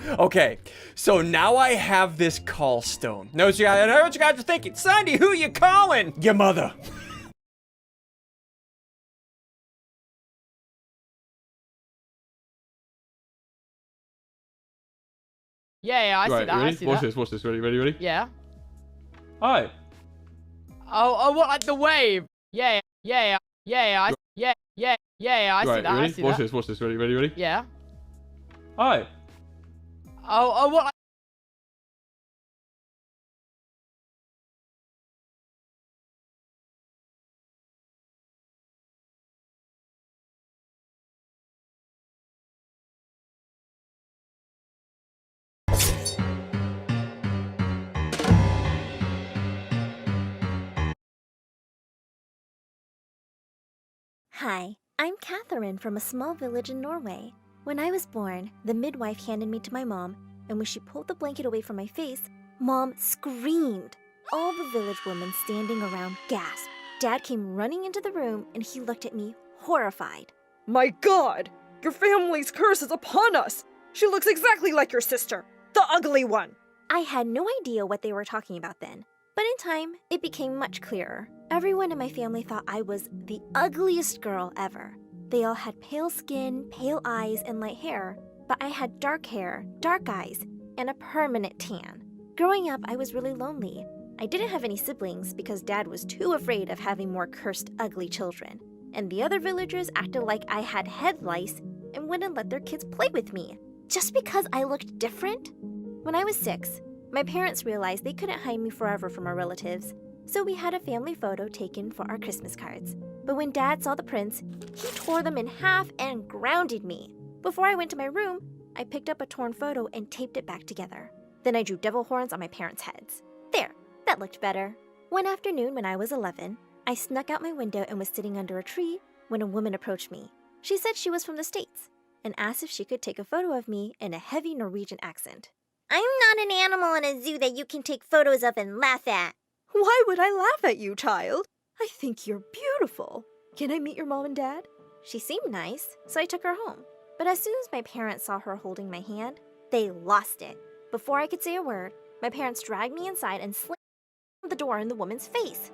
Okay, so now I have this call stone. Know what you guys, I know what you guys are thinking. Sandy, who you calling? Your mother. Yeah, I see Right, that. ready? I see Watch that. this, watch this. Ready? Yeah. Hi. Oh, what, like the wave? Yeah. I see Right, that. I ready? see Watch that. this, watch this. Ready? Yeah. Hi. Oh, what? Hi, I'm Catherine from a small village in Norway. When I was born, the midwife handed me to my mom, and when she pulled the blanket away from my face, Mom screamed. All the village women standing around gasped. Dad came running into the room and he looked at me, horrified. My God! Your family's curse is upon us! She looks exactly like your sister, the ugly one! I had no idea what they were talking about then, but in time, it became much clearer. Everyone in my family thought I was the ugliest girl ever. They all had pale skin, pale eyes, and light hair, but I had dark hair, dark eyes, and a permanent tan. Growing up, I was really lonely. I didn't have any siblings because Dad was too afraid of having more cursed, ugly children. And the other villagers acted like I had head lice and wouldn't let their kids play with me, just because I looked different. When I was 6, my parents realized they couldn't hide me forever from our relatives, so we had a family photo taken for our Christmas cards. But when Dad saw the prints, he tore them in half and grounded me. Before I went to my room, I picked up a torn photo and taped it back together. Then I drew devil horns on my parents' heads. There, that looked better. One afternoon when I was 11, I snuck out my window and was sitting under a tree when a woman approached me. She said she was from the States and asked if she could take a photo of me in a heavy Norwegian accent. I'm not an animal in a zoo that you can take photos of and laugh at. Why would I laugh at you, child? I think you're beautiful. Can I meet your mom and dad? She seemed nice, so I took her home. But as soon as my parents saw her holding my hand, they lost it. Before I could say a word, my parents dragged me inside and slammed the door in the woman's face.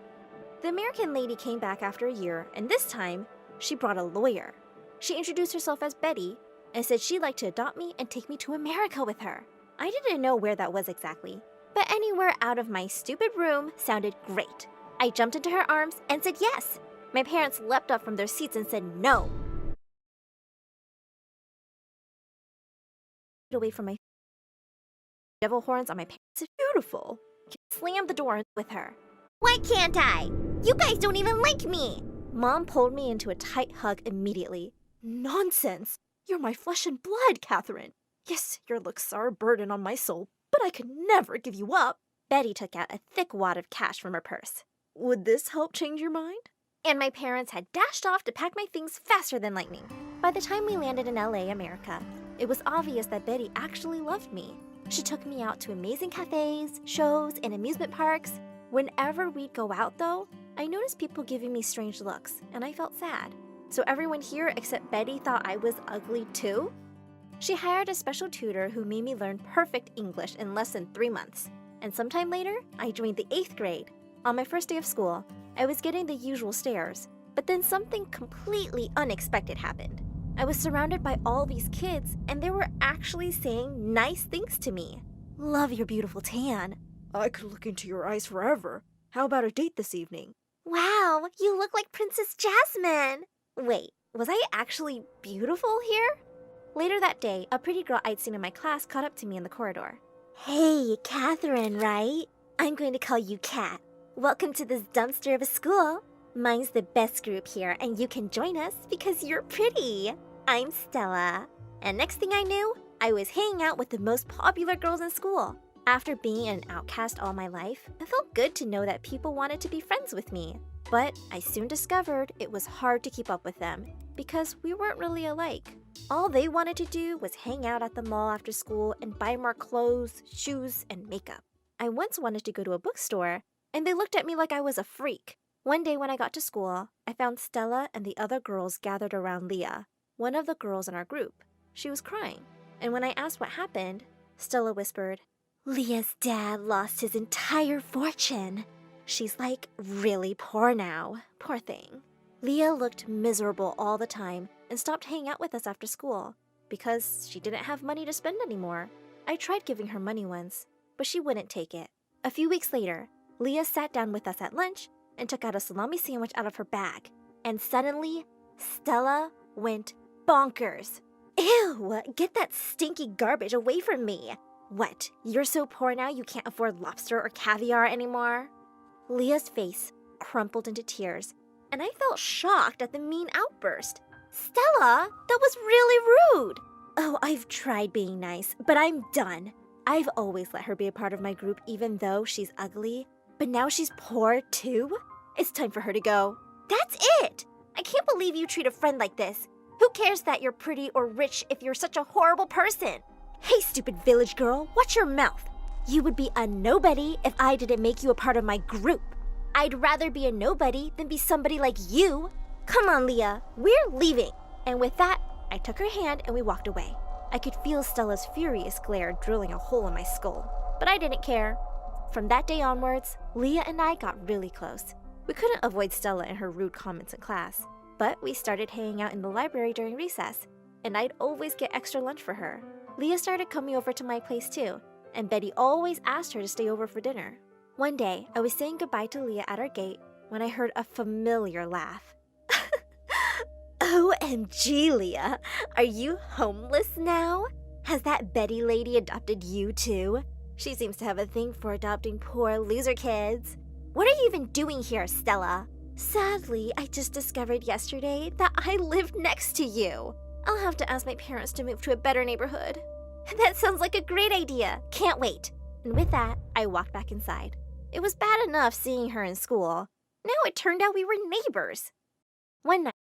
The American lady came back after a year, and this time, she brought a lawyer. She introduced herself as Betty and said she'd like to adopt me and take me to America with her. I didn't know where that was exactly, but anywhere out of my stupid room sounded great. I jumped into her arms and said yes. My parents leapt up from their seats and said no. Away from my devil horns on my parents. It's beautiful. Slammed the door with her. Why can't I? You guys don't even like me. Mom pulled me into a tight hug immediately. Nonsense. You're my flesh and blood, Catherine. Yes, your looks are a burden on my soul, but I could never give you up. Betty took out a thick wad of cash from her purse. Would this help change your mind? And my parents had dashed off to pack my things faster than lightning. By the time we landed in LA, America, it was obvious that Betty actually loved me. She took me out to amazing cafes, shows, and amusement parks. Whenever we'd go out, though, I noticed people giving me strange looks, and I felt sad. So everyone here except Betty thought I was ugly too? She hired a special tutor who made me learn perfect English in less than 3 months. And sometime later, I joined the 8th grade. On my first day of school, I was getting the usual stares, but then something completely unexpected happened. I was surrounded by all these kids, and they were actually saying nice things to me. Love your beautiful tan. I could look into your eyes forever. How about a date this evening? Wow, you look like Princess Jasmine. Wait, was I actually beautiful here? Later that day, a pretty girl I'd seen in my class caught up to me in the corridor. Hey, Catherine, right? I'm going to call you Cat. Welcome to this dumpster of a school. Mine's the best group here, and you can join us because you're pretty. I'm Stella. And next thing I knew, I was hanging out with the most popular girls in school. After being an outcast all my life, it felt good to know that people wanted to be friends with me. But I soon discovered it was hard to keep up with them because we weren't really alike. All they wanted to do was hang out at the mall after school and buy more clothes, shoes, and makeup. I once wanted to go to a bookstore, and they looked at me like I was a freak. One day when I got to school, I found Stella and the other girls gathered around Leah, one of the girls in our group. She was crying, and when I asked what happened, Stella whispered. Leah's dad lost his entire fortune. She's like really poor now. Poor thing. Leah looked miserable all the time and stopped hanging out with us after school because she didn't have money to spend anymore. I tried giving her money once, but she wouldn't take it. A few weeks later, Leah sat down with us at lunch and took out a salami sandwich out of her bag. And suddenly, Stella went bonkers. Ew, get that stinky garbage away from me. What, you're so poor now you can't afford lobster or caviar anymore? Leah's face crumpled into tears, and I felt shocked at the mean outburst. Stella, that was really rude. Oh, I've tried being nice, but I'm done. I've always let her be a part of my group even though she's ugly, but now she's poor too? It's time for her to go. That's it! I can't believe you treat a friend like this. Who cares that you're pretty or rich if you're such a horrible person? Hey, stupid village girl, watch your mouth. You would be a nobody if I didn't make you a part of my group. I'd rather be a nobody than be somebody like you. Come on, Leah, we're leaving. And with that, I took her hand and we walked away. I could feel Stella's furious glare drilling a hole in my skull, but I didn't care. From that day onwards, Leah and I got really close. We couldn't avoid Stella and her rude comments in class, but we started hanging out in the library during recess, and I'd always get extra lunch for her. Leah started coming over to my place too, and Betty always asked her to stay over for dinner. One day, I was saying goodbye to Leah at our gate when I heard a familiar laugh. OMG, Leah, are you homeless now? Has that Betty lady adopted you too? She seems to have a thing for adopting poor loser kids. What are you even doing here, Stella? Sadly, I just discovered yesterday that I live next to you. I'll have to ask my parents to move to a better neighborhood. That sounds like a great idea. Can't wait. And with that, I walked back inside. It was bad enough seeing her in school. Now it turned out we were neighbors. One night,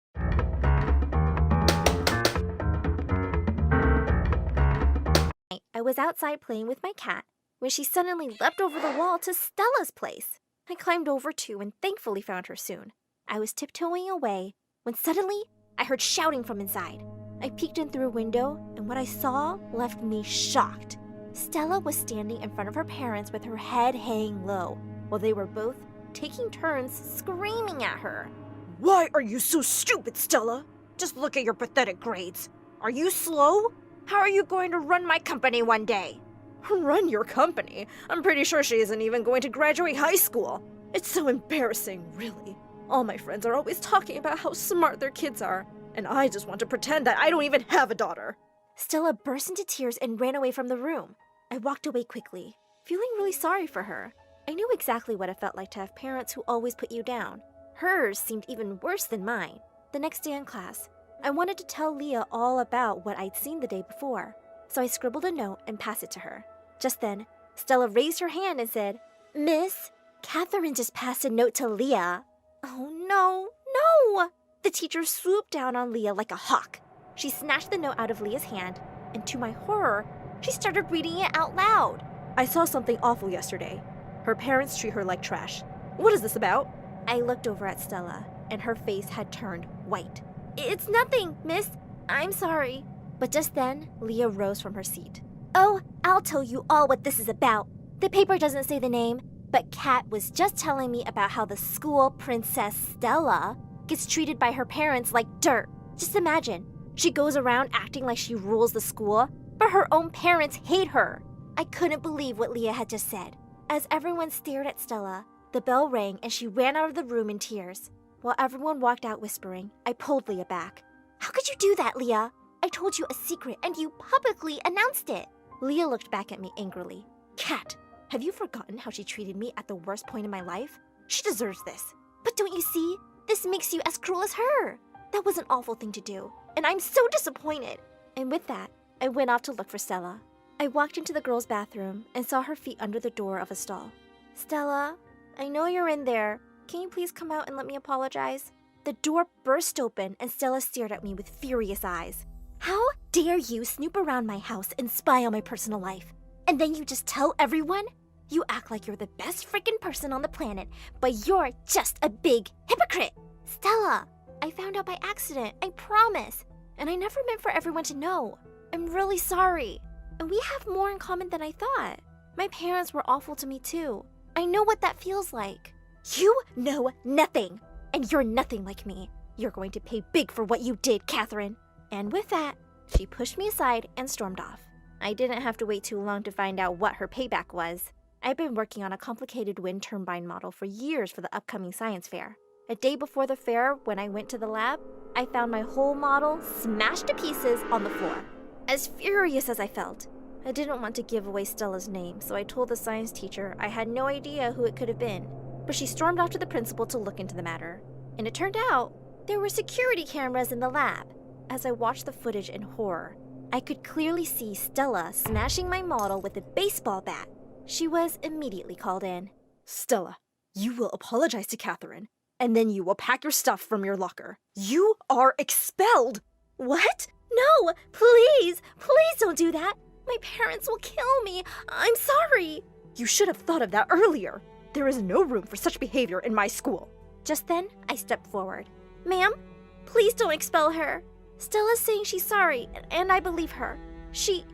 I was outside playing with my cat when she suddenly leapt over the wall to Stella's place. I climbed over too and thankfully found her soon. I was tiptoeing away when suddenly I heard shouting from inside. I peeked in through a window and what I saw left me shocked. Stella was standing in front of her parents with her head hanging low, while they were both taking turns screaming at her. Why are you so stupid, Stella? Just look at your pathetic grades. Are you slow? How are you going to run my company one day? Run your company? I'm pretty sure she isn't even going to graduate high school. It's so embarrassing, really. All my friends are always talking about how smart their kids are, and I just want to pretend that I don't even have a daughter. Stella burst into tears and ran away from the room. I walked away quickly, feeling really sorry for her. I knew exactly what it felt like to have parents who always put you down. Hers seemed even worse than mine. The next day in class, I wanted to tell Leah all about what I'd seen the day before, so I scribbled a note and passed it to her. Just then, Stella raised her hand and said, Miss, Catherine just passed a note to Leah. Oh no, no! The teacher swooped down on Leah like a hawk. She snatched the note out of Leah's hand, and to my horror, she started reading it out loud. I saw something awful yesterday. Her parents treat her like trash. What is this about? I looked over at Stella, and her face had turned white. It's nothing, miss. I'm sorry. But just then, Leah rose from her seat. Oh, I'll tell you all what this is about. The paper doesn't say the name, but Kat was just telling me about how the school princess Stella gets treated by her parents like dirt. Just imagine, she goes around acting like she rules the school, but her own parents hate her. I couldn't believe what Leah had just said. As everyone stared at Stella, the bell rang and she ran out of the room in tears. While everyone walked out whispering, I pulled Leah back. How could you do that, Leah? I told you a secret and you publicly announced it. Leah looked back at me angrily. Kat, have you forgotten how she treated me at the worst point in my life? She deserves this. But don't you see? This makes you as cruel as her. That was an awful thing to do, and I'm so disappointed. And with that, I went off to look for Stella. I walked into the girls' bathroom and saw her feet under the door of a stall. Stella, I know you're in there. Can you please come out and let me apologize? The door burst open and Stella stared at me with furious eyes. How dare you snoop around my house and spy on my personal life? And then you just tell everyone? You act like you're the best freaking person on the planet, but you're just a big hypocrite. Stella, I found out by accident, I promise. And I never meant for everyone to know. I'm really sorry. And we have more in common than I thought. My parents were awful to me too. I know what that feels like. You know nothing. And you're nothing like me. You're going to pay big for what you did, Catherine. And with that, she pushed me aside and stormed off. I didn't have to wait too long to find out what her payback was. I've been working on a complicated wind turbine model for years for the upcoming science fair. A day before the fair, when I went to the lab, I found my whole model smashed to pieces on the floor. As furious as I felt, I didn't want to give away Stella's name, so I told the science teacher I had no idea who it could have been. But she stormed off to the principal to look into the matter. And it turned out there were security cameras in the lab. As I watched the footage in horror, I could clearly see Stella smashing my model with a baseball bat. She was immediately called in. Stella, you will apologize to Catherine, and then you will pack your stuff from your locker. You are expelled! What? No, please don't do that. My parents will kill me. I'm sorry. You should have thought of that earlier. There is no room for such behavior in my school. Just then, I stepped forward. Ma'am, please don't expel her. Stella's saying she's sorry, and I believe her. She's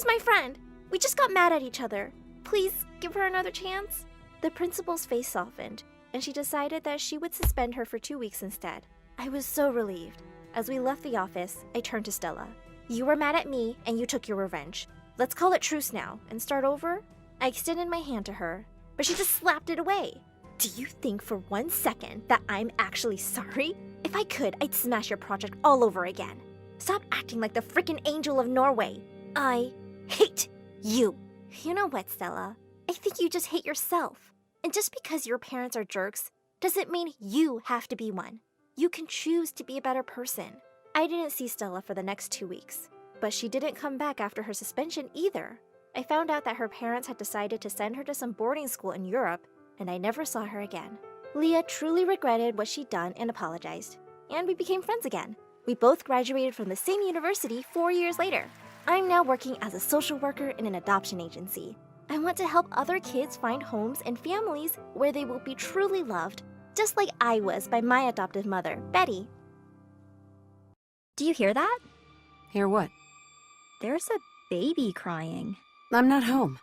my friend. We just got mad at each other. Please give her another chance. The principal's face softened, and she decided that she would suspend her for 2 weeks instead. I was so relieved. As we left the office, I turned to Stella. You were mad at me, and you took your revenge. Let's call it truce now and start over. I extended my hand to her, but she just slapped it away. Do you think for 1 second that I'm actually sorry? If I could, I'd smash your project all over again. Stop acting like the frickin' angel of Norway. I hate you. You know what, Stella? I think you just hate yourself. And just because your parents are jerks doesn't mean you have to be one. You can choose to be a better person. I didn't see Stella for the next 2 weeks, but she didn't come back after her suspension either. I found out that her parents had decided to send her to some boarding school in Europe, and I never saw her again. Leah truly regretted what she'd done and apologized, and we became friends again. We both graduated from the same university 4 years later. I'm now working as a social worker in an adoption agency. I want to help other kids find homes and families where they will be truly loved, just like I was by my adoptive mother, Betty. Do you hear that? Hear what? There's a baby crying. I'm not home.